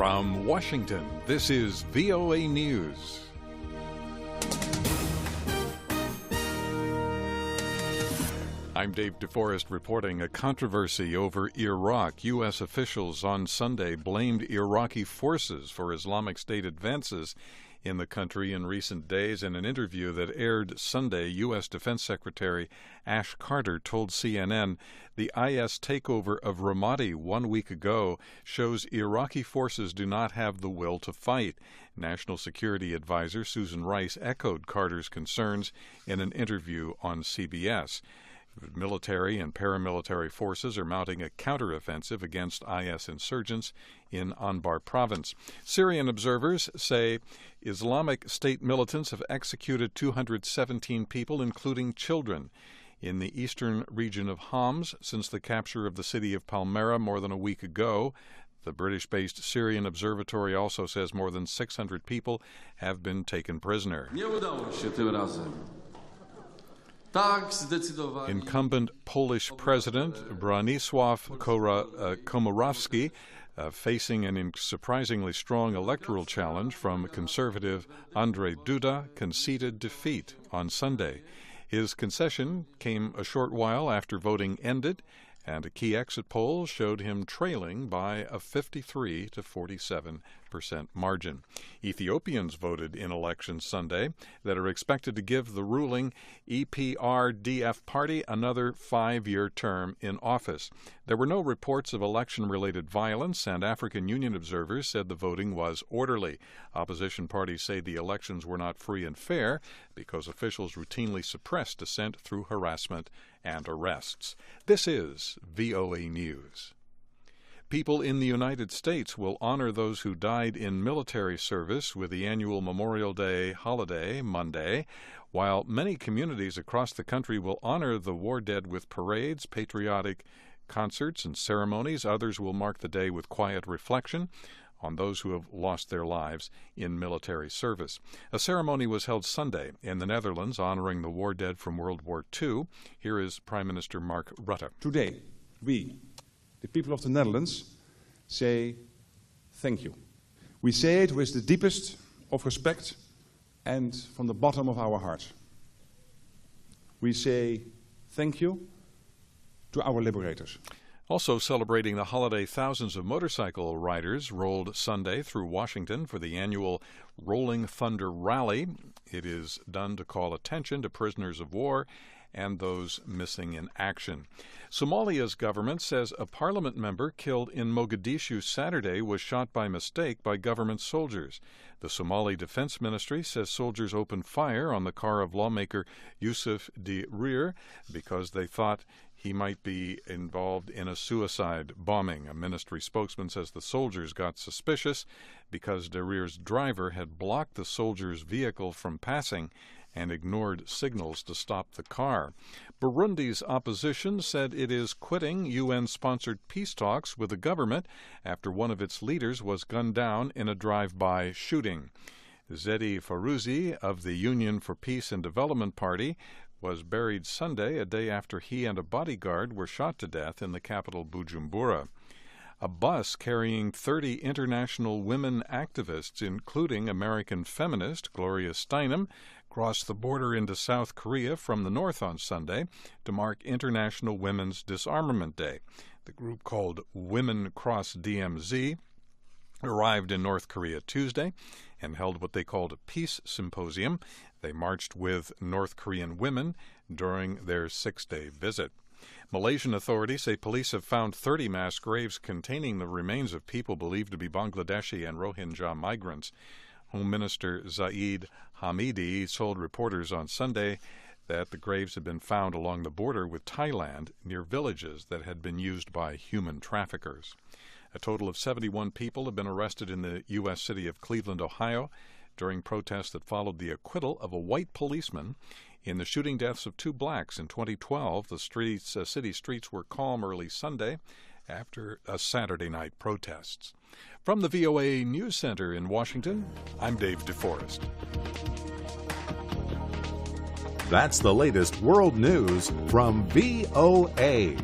From Washington, this is VOA News. I'm David Forrest reporting a controversy over Iraq. U.S. officials on Sunday blamed Iraqi forces for Islamic State advances in the country in recent days. In an interview that aired Sunday, U.S. Defense Secretary Ash Carter told CNN the IS takeover of Ramadi 1 week ago shows Iraqi forces do not have the will to fight. National Security Advisor Susan Rice echoed Carter's concerns in an interview on CBS. Military and paramilitary forces are mounting a counteroffensive against IS insurgents in Anbar province. Syrian observers say Islamic State militants have executed 217 people, including children, in the eastern region of Homs since the capture of the city of Palmyra more than a week ago. The British-based Syrian Observatory also says more than 600 people have been taken prisoner. Incumbent Polish President Bronisław Komorowski facing a surprisingly strong electoral challenge from conservative Andrzej Duda conceded defeat on Sunday. His concession came a short while after voting ended, and a key exit poll showed him trailing by a 53 to 47% margin. Ethiopians voted in elections Sunday that are expected to give the ruling EPRDF party another 5-year term in office. There were no reports of election-related violence, and African Union observers said the voting was orderly. Opposition parties say the elections were not free and fair because officials routinely suppressed dissent through harassment and arrests. This is VOA News. People in the United States will honor those who died in military service with the annual Memorial Day holiday Monday, while many communities across the country will honor the war dead with parades, patriotic concerts, and ceremonies. Others will mark the day with quiet reflection on those who have lost their lives in military service. A ceremony was held Sunday in the Netherlands honoring the war dead from World War II. Here is Prime Minister Mark Rutte. Today, we, the people of the Netherlands, say thank you. We say it with the deepest of respect and from the bottom of our heart. We say thank you to our liberators. Also celebrating the holiday, thousands of motorcycle riders rolled Sunday through Washington for the annual Rolling Thunder Rally. It is done to call attention to prisoners of war and those missing in action. Somalia's government says a parliament member killed in Mogadishu Saturday was shot by mistake by government soldiers. The Somali Defense Ministry says soldiers opened fire on the car of lawmaker Yusuf Dirir because they thought he might be involved in a suicide bombing. A ministry spokesman says the soldiers got suspicious because Dirir's driver had blocked the soldiers' vehicle from passing and ignored signals to stop the car. Burundi's opposition said it is quitting UN-sponsored peace talks with the government after one of its leaders was gunned down in a drive-by shooting. Zedi Farouzi of the Union for Peace and Development Party was buried Sunday, a day after he and a bodyguard were shot to death in the capital Bujumbura. A bus carrying 30 international women activists, including American feminist Gloria Steinem, crossed the border into South Korea from the north on Sunday to mark International Women's Disarmament Day. The group, called Women Cross DMZ, arrived in North Korea Tuesday and held what they called a peace symposium. They marched with North Korean women during their 6-day visit. Malaysian authorities say police have found 30 mass graves containing the remains of people believed to be Bangladeshi and Rohingya migrants. Home Minister Zaid Hamidi told reporters on Sunday that the graves had been found along the border with Thailand near villages that had been used by human traffickers. A total of 71 people have been arrested in the U.S. city of Cleveland, Ohio, during protests that followed the acquittal of a white policeman in the shooting deaths of 2 blacks in 2012. The city streets were calm early Sunday after a Saturday night protests. From the VOA News Center in Washington, I'm Dave DeForest. That's the latest world news from VOA.